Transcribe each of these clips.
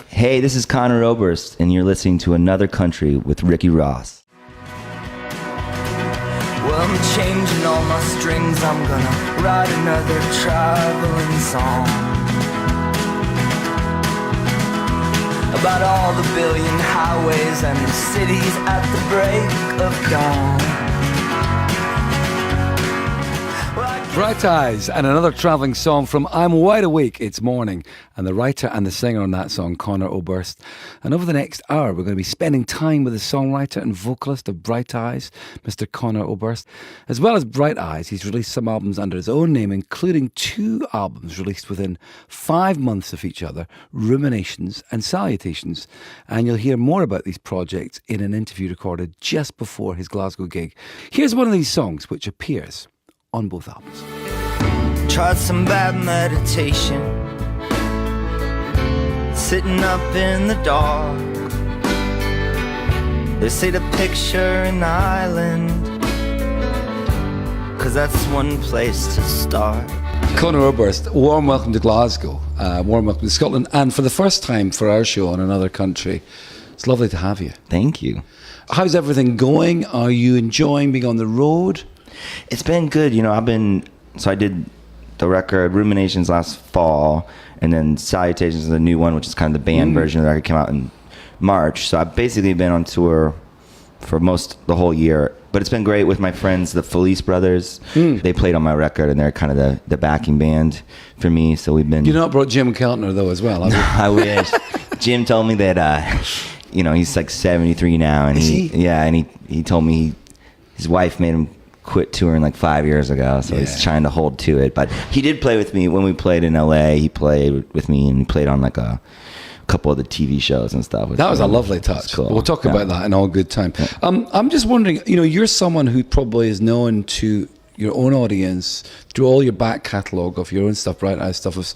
Hey, this is Conor Oberst, and you're listening to Another Country with Ricky Ross. Well, I'm changing all my strings. I'm gonna write another traveling song about all the billion highways and the cities at the break of dawn. Bright Eyes and another travelling song from I'm Wide Awake, It's Morning, and the writer and the singer on that song, Conor Oberst. And over the next hour, we're going to be spending time with the songwriter and vocalist of Bright Eyes, Mr. Conor Oberst. As well as Bright Eyes, he's released some albums under his own name, including 2 albums released within 5 months of each other, Ruminations and Salutations. And you'll hear more about these projects in an interview recorded just before his Glasgow gig. Here's one of these songs which appears on both albums. Tried some bad meditation, sitting up in the dark. They say to picture an island, 'cause that's one place to start. Conor Oberst, warm welcome to Glasgow, warm welcome to Scotland, and for the first time for our show on Another Country. It's lovely to have you. Thank you. How's everything going? Are you enjoying being on the road? It's been good. I did the record Ruminations last fall, and then Salutations is the new one, which is kind of the band version of the record, came out in March. So I've basically been on tour for the whole year. But it's been great with my friends, the Felice brothers. They played on my record, and they're kind of the backing band for me. So we've been... You not brought Jim Keltner, though, as well, have you? I wish. Jim told me that, he's like 73 now. And he told me his wife made him quit touring like 5 years ago, so he's trying to hold to it. But he did play with me when we played in LA. He played with me, and he played on like a couple of the TV shows and stuff. That was a lovely touch. Cool. We'll talk about that in all good time. Yeah. I'm just wondering, you're someone who probably is known to your own audience through all your back catalogue of your own stuff, Bright Eyes stuff, of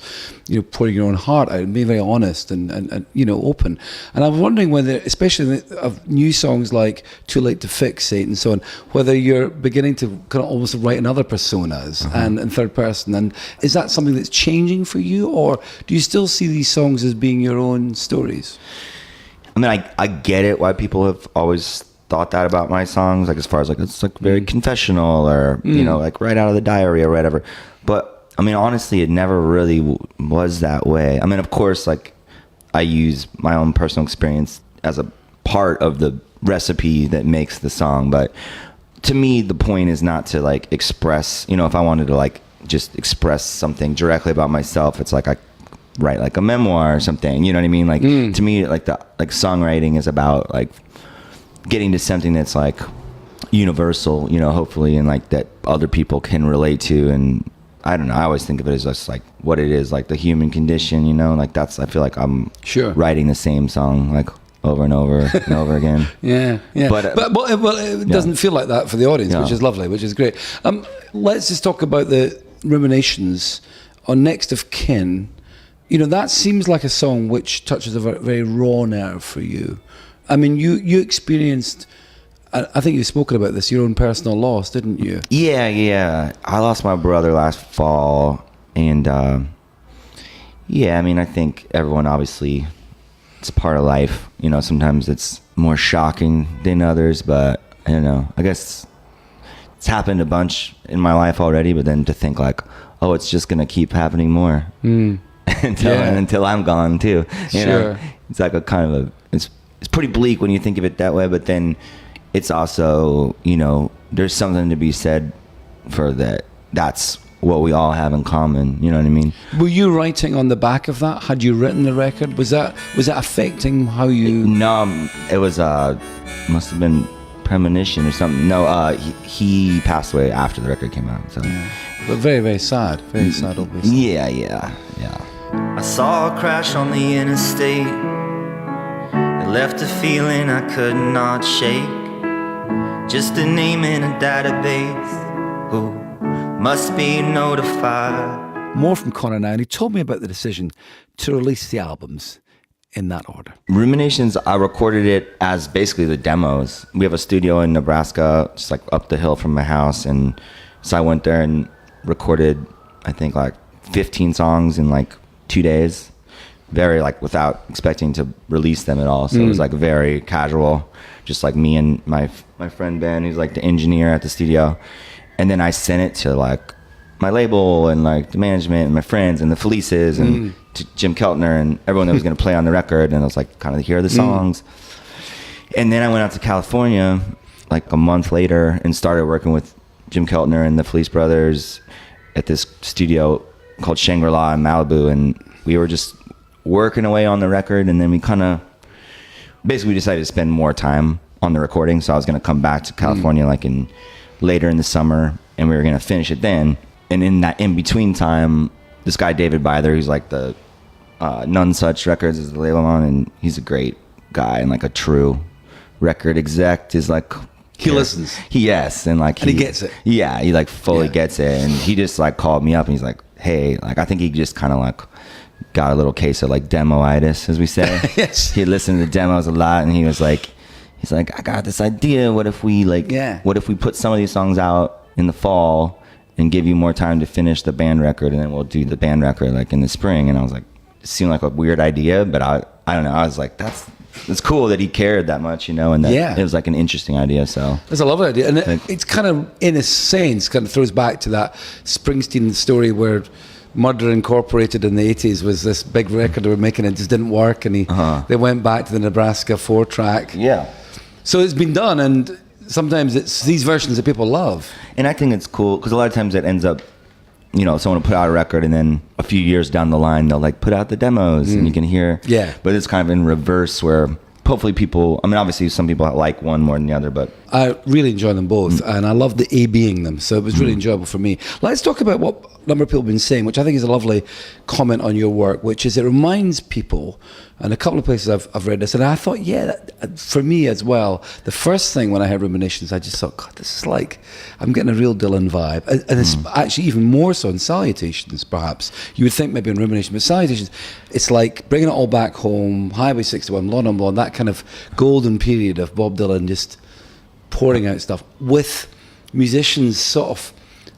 pouring your own heart out and being very honest and open. And I'm wondering whether, especially of new songs like Too Late to Fixate and so on, whether you're beginning to kind of almost write in other personas and in third person. And is that something that's changing for you, or do you still see these songs as being your own stories? I mean, I get it why people have always thought that about my songs, like as far as like it's like very confessional or like right out of the diary or whatever. But I mean, honestly, it never really was that way. I mean, of course, like I use my own personal experience as a part of the recipe that makes the song. But to me, the point is not to like express, if I wanted to like just express something directly about myself, it's like I write like a memoir or something, you know what I mean? Like to me, like songwriting is about like getting to something that's like universal, hopefully, and like that other people can relate to. And I don't know, I always think of it as just like what it is, like the human condition, like I feel like I'm writing the same song like over and over and over again. Yeah. But it doesn't feel like that for the audience, which is lovely, which is great. Let's just talk about the Ruminations on Next of Kin. That seems like a song which touches a very, very raw nerve for you. I mean, you experienced, I think you've spoken about this, your own personal loss, didn't you? Yeah. I lost my brother last fall. And, I mean, I think everyone, obviously, it's part of life. Sometimes it's more shocking than others. But, I don't know. I guess it's happened a bunch in my life already. But then to think like, oh, it's just going to keep happening more until I'm gone, too. You know? It's like a kind of it's pretty bleak when you think of it that way, but then it's also, there's something to be said for that. That's what we all have in common. You know what I mean? Were you writing on the back of that? Had you written the record? Was that affecting how you? No, it was must have been premonition or something. No, he passed away after the record came out. So, but very, very sad. Very sad, obviously. Yeah. I saw a crash on the interstate. It left a feeling I could not shake. Just a name in a database. Who must be notified. More from Conor now, and he told me about the decision to release the albums in that order. Ruminations, I recorded it as basically the demos. We have a studio in Nebraska, just like up the hill from my house, and so I went there and recorded, I think, like 15 songs in like 2 days. very like without expecting to release them at all. So it was like very casual, just like me and my friend Ben, who's like the engineer at the studio. And then I sent it to like my label and like the management and my friends and the Felices and to Jim Keltner and everyone that was going to play on the record. And I was like, kind of, here are the songs. And then I went out to California like a month later and started working with Jim Keltner and the Felice Brothers at this studio called Shangri-La in Malibu. And we were just working away on the record. And then we kind of basically decided to spend more time on the recording. So I was going to come back to California like later in the summer, and we were going to finish it then. And in that in-between time, this guy, David Byther, who's like the None Such Records is the label on, and he's a great guy and like a true record exec, is like... He listens. Yes, and like... And he gets it. Yeah, he like fully gets it. And he just like called me up and he's like, hey, like I think he just kind of like got a little case of like demo-itis, as we say. Yes. He listened to the demos a lot, and he's like, I got this idea. What if we what if we put some of these songs out in the fall and give you more time to finish the band record, and then we'll do the band record like in the spring? And I was like, it seemed like a weird idea, but I don't know. I was like, it's cool that he cared that much, you know, and that it was like an interesting idea. So it's a lovely idea, and it's kind of, in a sense, kind of throws back to that Springsteen story where Murder Incorporated in the 80s was this big record they were making, it just didn't work, and they went back to the Nebraska 4-track. Yeah. So it's been done, and sometimes it's these versions that people love. And I think it's cool because a lot of times it ends up, you know, someone will put out a record and then a few years down the line they'll like put out the demos and you can hear. Yeah. But it's kind of in reverse where hopefully people, I mean, obviously some people like one more than the other, but I really enjoy them both, and I love the A-being them, so it was really enjoyable for me. Let's talk about what a number of people have been saying, which I think is a lovely comment on your work, which is it reminds people, and a couple of places I've read this, and I thought, for me as well, the first thing when I heard Ruminations, I just thought, God, this is like, I'm getting a real Dylan vibe, and it's actually even more so in Salutations, perhaps. You would think maybe in Ruminations, but Salutations, it's like bringing it all back home, Highway 61, Blonde on Blonde, that kind of golden period of Bob Dylan just pouring out stuff with musicians sort of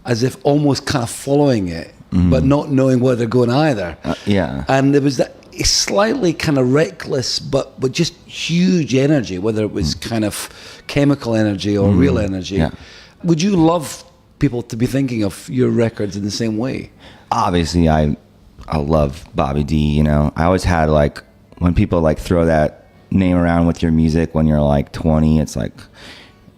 as if almost kind of following it, but not knowing where they're going either. And there was that slightly kind of reckless, but just huge energy, whether it was kind of chemical energy or real energy. Yeah. Would you love people to be thinking of your records in the same way? Obviously, I love Bobby D, you know. I always had like, when people like throw that name around with your music when you're like 20, it's like,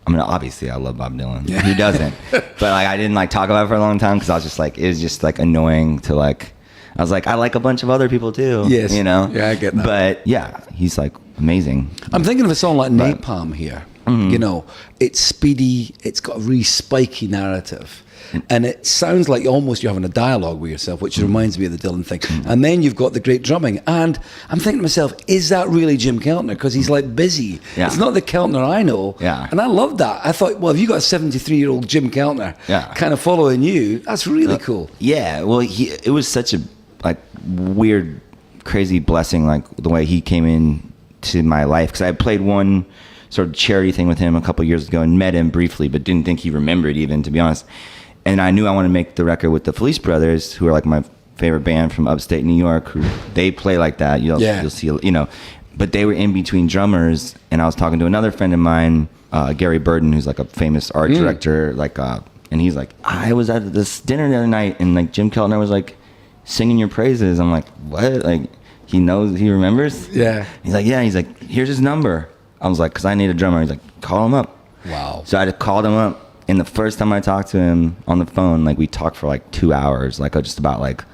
I mean, obviously I love Bob Dylan. Yeah. Who doesn't? But like, I didn't like talk about it for a long time because I was just like, it was just like annoying to like, I was like, I like a bunch of other people too. Yes. You know? Yeah, I get that. But yeah, he's like amazing. I'm thinking of a song like Napalm here. You know, it's speedy, it's got a really spiky narrative. And it sounds like almost you're having a dialogue with yourself, which reminds me of the Dylan thing. And then you've got the great drumming. And I'm thinking to myself, is that really Jim Keltner? Because he's like busy. Yeah. It's not the Keltner I know. Yeah. And I loved that. I thought, well, if you got a 73-year-old Jim Keltner kind of following you, that's really cool. Yeah. Well, it was such a like weird, crazy blessing, like the way he came in to my life. Because I played one sort of charity thing with him a couple of years ago and met him briefly, but didn't think he remembered even, to be honest. And I knew I wanted to make the record with the Felice Brothers, who are like my favorite band from upstate New York, who they play like that. You'll see, you know, but they were in between drummers. And I was talking to another friend of mine, Gary Burden, who's like a famous art director, like, and he's like, I was at this dinner the other night and like Jim Keltner was like singing your praises. I'm like, what? Like, he knows, he remembers? Yeah. He's like, yeah. He's like, here's his number. I was like, because I need a drummer. He's like, call him up. Wow. So I just called him up. And the first time I talked to him on the phone, like we talked for like 2 hours, like just about like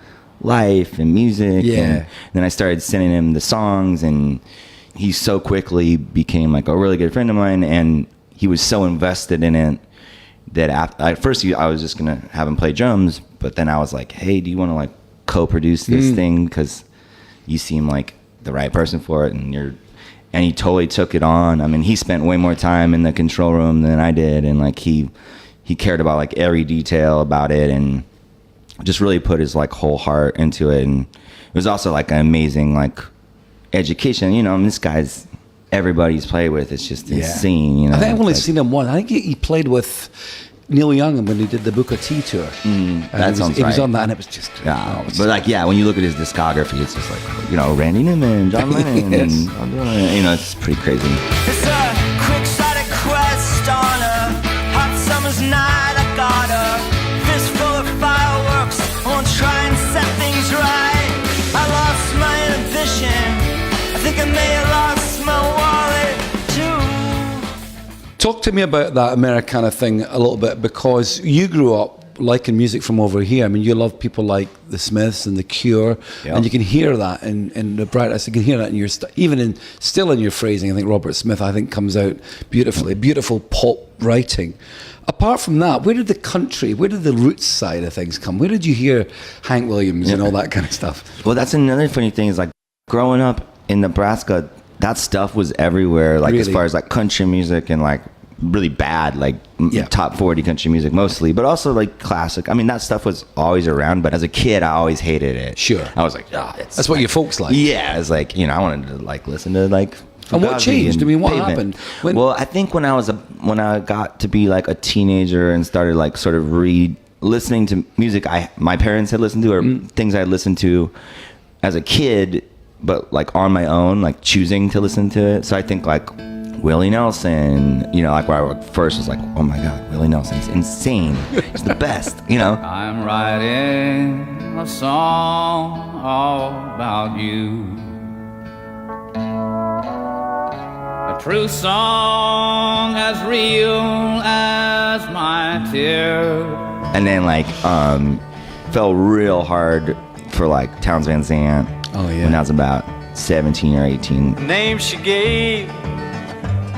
life and music. Yeah. And then I started sending him the songs, and he so quickly became like a really good friend of mine. And he was so invested in it that at first I was just going to have him play drums. But then I was like, hey, do you want to like co-produce this thing? Because you seem like the right person for it. And he totally took it on. I mean, he spent way more time in the control room than I did, and like he cared about like every detail about it, and just really put his like whole heart into it. And it was also like an amazing like education. You know, I mean, this guy's everybody he's played with. It's just insane. You know, I think I've only seen him once. I think he played with Neil Young when he did the Booker T tour. That sounds He was right. on that, and it was just Yeah, but like, yeah, when you look at his discography, it's just like, you know, Randy Newman, John Lennon, Yes. and you know, it's pretty crazy. It's a quick-sighted quest on a hot summer's night. I got a fistful of fireworks. I won't try and set things right. I lost my inhibition. I think I may have lost my wallet too. Talk to me about that Americana thing a little bit, because you grew up liking music from over here. I mean, you love people like the Smiths and the Cure, Yeah. and you can hear that in the brightness. You can hear that in your still in your phrasing. I think Robert Smith, comes out beautifully. Beautiful pop writing. Apart from that, where did the roots side of things come? Where did you hear Hank Williams and all that kind of stuff? Well, that's another funny thing is like growing up in Nebraska, that stuff was everywhere. Like as Really? far as like country music and like really bad, like top 40 country music mostly, but also like classic. I mean, that stuff was always around, but as a kid, I always hated it. Sure. I was like, That's what your folks like. Yeah, it's like, you know, I wanted to like listen to like. And what Fugazi changed? I mean, what Pavement. happened? Well, I think when I got to be like a teenager and started like sort of listening to music my parents had listened to, or things I had listened to as a kid, but like on my own, like choosing to listen to it. So I think like Willie Nelson, you know, like where I first was like, oh my God, Willie Nelson's insane. He's the best, you know? I'm writing a song all about you. A true song as real as my tears. And then like fell real hard for like Townes Van Zandt. Oh, yeah. When I was about 17 or 18. The name she gave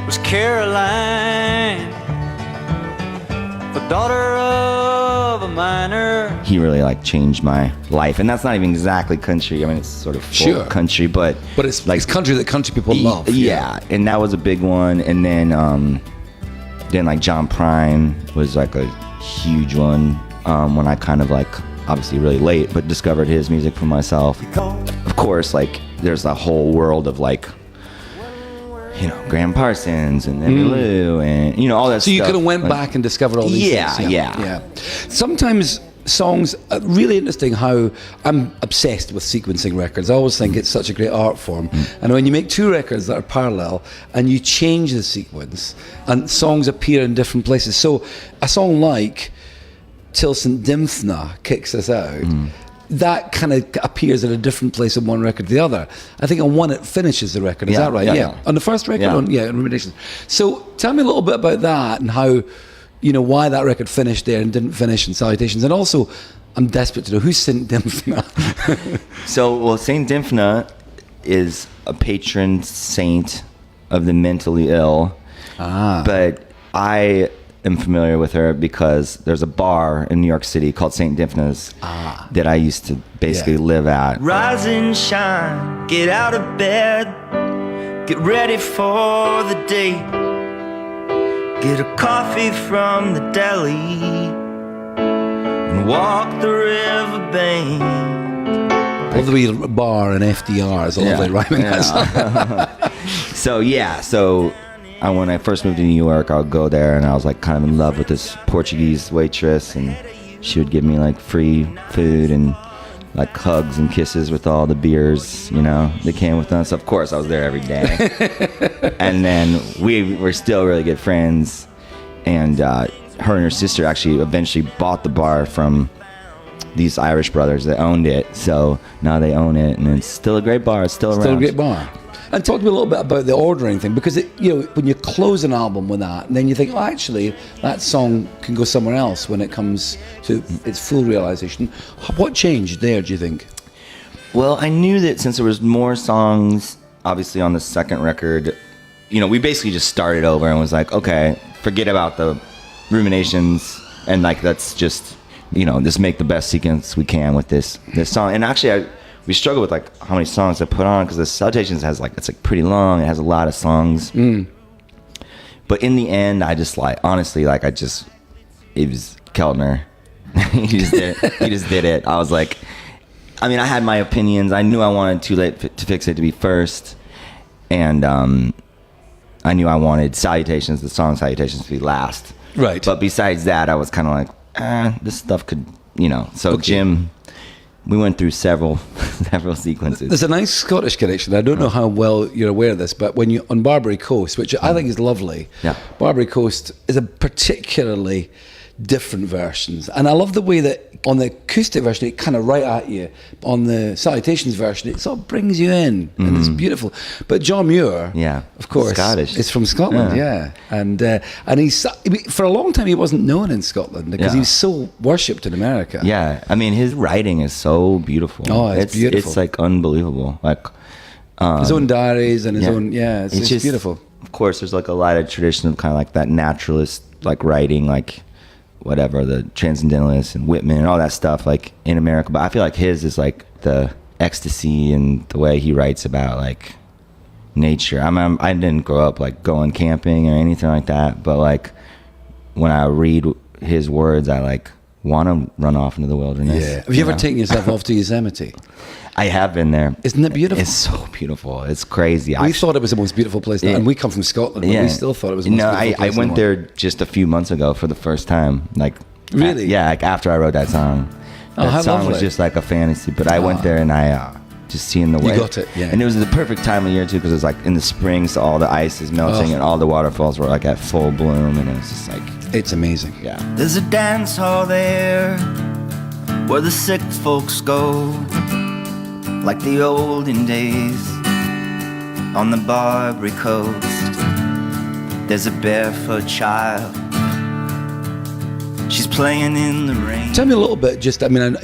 was Caroline, the daughter of a miner. He really like changed my life, and that's not even exactly country. I mean, it's sort of folk Sure. country, but But like it's country that country people love. Yeah, and that was a big one. And then like John Prine was like a huge one when I kind of like obviously really late, but discovered his music for myself. Of course, like there's a whole world of like, you know, Graham Parsons and Emmylou and, you know, all that So stuff. you kind of went Like, back and discovered all these Yeah, things. yeah. Sometimes songs, really interesting how I'm obsessed with sequencing records. I always think it's such a great art form. And when you make two records that are parallel and you change the sequence and songs appear in different places. So a song like Till St. Dymphna kicks us out. That kind of appears at a different place in one record to the other. I think on one it finishes the record. Is Yeah, that right? yeah. On the first record, Yeah. on Ruminations. So tell me a little bit about that and how, you know, why that record finished there and didn't finish in Salutations. And also, I'm desperate to know who's St. Dymphna. So, well, St. Dymphna is a patron saint of the mentally ill. But I am familiar with her because there's a bar in New York City called St. Dymphna's that I used to basically live at. Rise and shine, get out of bed, get ready for the day. Get a coffee from the deli and walk the riverbank. Love the wee bar and FDR is a lovely rhyming. So when I first moved to New York, I would go there and I was like kind of in love with this Portuguese waitress, and she would give me like free food and like hugs and kisses with all the beers, you know, that came with us. Of course, I was there every day. And then we were still really good friends, and her and her sister actually eventually bought the bar from these Irish brothers that owned it. So now they own it, and it's still a great bar. It's still around. Still a great bar. And talk to me a little bit about the ordering thing, because when you close an album with that, and then you think, oh, actually, that song can go somewhere else when it comes to its full realization. What changed there, do you think? Well, I knew that since there was more songs, obviously on the second record, you know, we basically just started over and was like, okay, forget about the ruminations, and like let's just, you know, just make the best sequence we can with this song. And actually, we struggle with like how many songs I put on, because the Salutations has like, it's like pretty long. It has a lot of songs. But in the end, I just like, honestly, like it was Keltner. He just did it. I was like, I mean, I had my opinions. I knew I wanted Too Late to Fix It to be first. And I knew I wanted the song Salutations to be last. Right. But besides that, I was kind of like, this stuff could, So Jim, we went through several sequences. There's a nice Scottish connection. I don't know how well you're aware of this, but when you on Barbary Coast, which I think is lovely, Barbary Coast is a particularly different versions, and I love the way that on the acoustic version it kind of right at you. On the Salutations version, it sort of brings you in, and it's beautiful. But John Muir, of course, Scottish, is from Scotland, and he's for a long time he wasn't known in Scotland because he was so worshipped in America. Yeah, I mean his writing is so beautiful. Oh, it's beautiful. It's like unbelievable. Like his own diaries and his own. Yeah, it's just beautiful. Of course, there's like a lot of tradition of kind of like that naturalist like writing, like whatever, the Transcendentalists and Whitman and all that stuff like in America. But I feel like his is like the ecstasy and the way he writes about like nature. I didn't grow up like going camping or anything like that, but like when I read his words, I like want to run off into the wilderness. Yeah. Have you ever taken yourself off to Yosemite? I have been there. Isn't it beautiful? It's so beautiful. It's crazy. We thought it was the most beautiful place, and we come from Scotland, but we still thought it was the most beautiful place. I went there just a few months ago for the first time. Like, really? Like after I wrote that song. That song was just like a fantasy, but I went there and I just seeing the way. You got it, yeah. And it was the perfect time of year too, because it was like in the spring, so all the ice is melting and all the waterfalls were like at full bloom, and it was just like, it's amazing. Yeah. There's a dance hall there where the sick folks go, like the olden days on the Barbary Coast. There's a barefoot child, she's playing in the rain. Tell me a little bit, you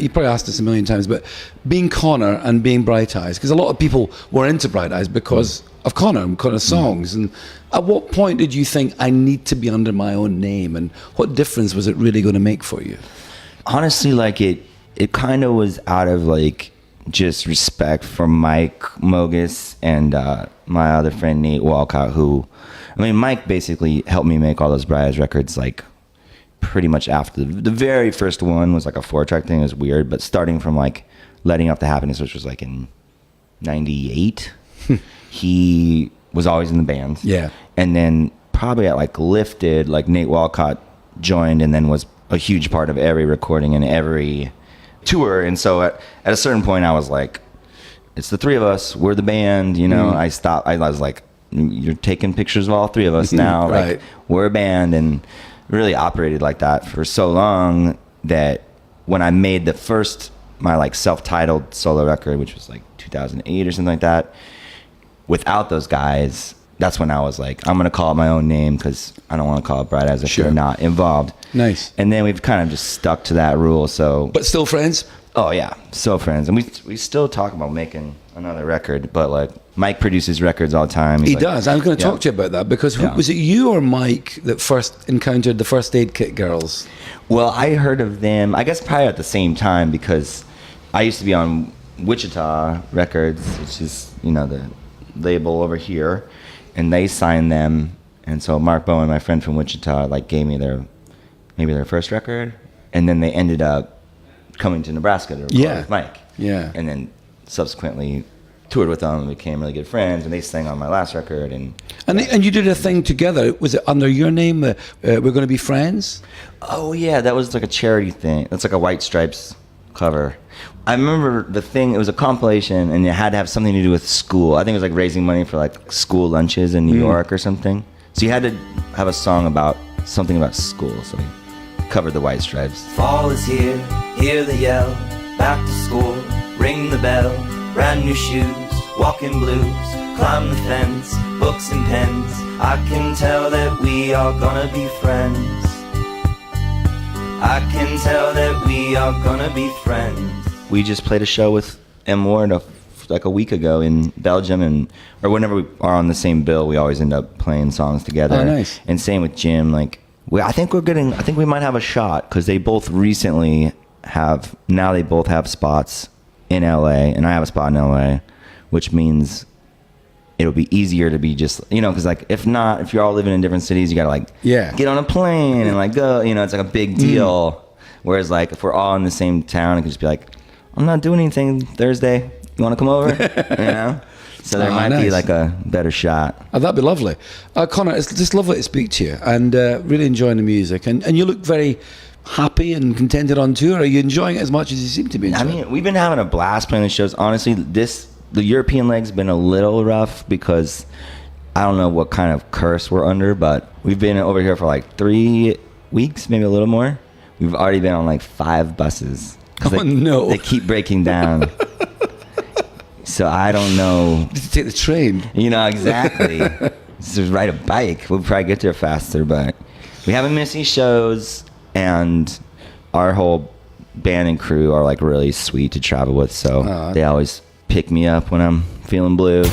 probably asked this a million times, but being Conor and being Bright Eyes, because a lot of people were into Bright Eyes because of Conor and Conor's songs. And at what point did you think, I need to be under my own name? And what difference was it really going to make for you? Honestly, like it kind of was out of like just respect for Mike Mogus and my other friend Nate Walcott, who, Mike basically helped me make all those Bright Eyes records like pretty much after. The very first one was like a 4-track thing. It was weird, but starting from like Letting Up the Happiness, which was like in 98, he was always in the band. Yeah. And then probably at like Lifted, like Nate Walcott joined and then was a huge part of every recording and every tour. And so at a certain point I was like, it's the three of us, we're the band, I stopped. I was like, you're taking pictures of all three of us now. Right. Like, we're a band, and really operated like that for so long that when I made my like self-titled solo record, which was like 2008 or something like that, without those guys, that's when I was like, I'm gonna call it my own name because I don't want to call it Bright Eyes if they're not involved. Nice. And then we've kind of just stuck to that rule. So, but still friends? Oh yeah, so friends, and we still talk about making another record. But like Mike produces records all the time. He does. I was going to talk to you about that because was it you or Mike that first encountered the First Aid Kit girls? Well, I heard of them, I guess probably at the same time, because I used to be on Wichita Records, which is the label over here, and they signed them. And so Mark Bowen, my friend from Wichita, like gave me their first record, and then they ended up coming to Nebraska to record with Mike. Yeah. And then subsequently toured with them and became really good friends, and they sang on my last record. And you did a thing together. Was it under your name, We're Going to Be Friends? Oh yeah, that was like a charity thing. That's like a White Stripes cover. I remember the thing, it was a compilation, and it had to have something to do with school. I think it was like raising money for like school lunches in New York or something. So you had to have a song about something about school, so we covered the White Stripes. Fall is here, hear the yell, back to school, ring the bell, brand new shoes, walking blues, climb the fence, books and pens, I can tell that we are gonna be friends. I can tell that we are gonna be friends. We just played a show with M. Ward like a week ago in Belgium, or whenever we are on the same bill, we always end up playing songs together. Oh, nice. And same with Jim, like I think we might have a shot, because they both recently they both have spots in LA, and I have a spot in LA, which means it'll be easier to be just, because like if you're all living in different cities, you gotta like get on a plane and like go, it's like a big deal. Whereas like if we're all in the same town, it can just be like, I'm not doing anything Thursday, you want to come over? So there might be nice. like a better shot. Oh, that'd be lovely. Conor, it's just lovely to speak to you and really enjoying the music. And you look very happy and contented on tour. Are you enjoying it as much as you seem to be I enjoying it? mean, we've been having a blast playing the shows. Honestly, the European leg's been a little rough because I don't know what kind of curse we're under, but we've been over here for like 3 weeks, maybe a little more. We've already been on like 5 buses. Oh, no. They keep breaking down. So I don't know. Did you take the train? You know, exactly. Just ride a bike. We'll probably get there faster, but we haven't missed any shows, and our whole band and crew are like really sweet to travel with, so they always pick me up when I'm feeling blue.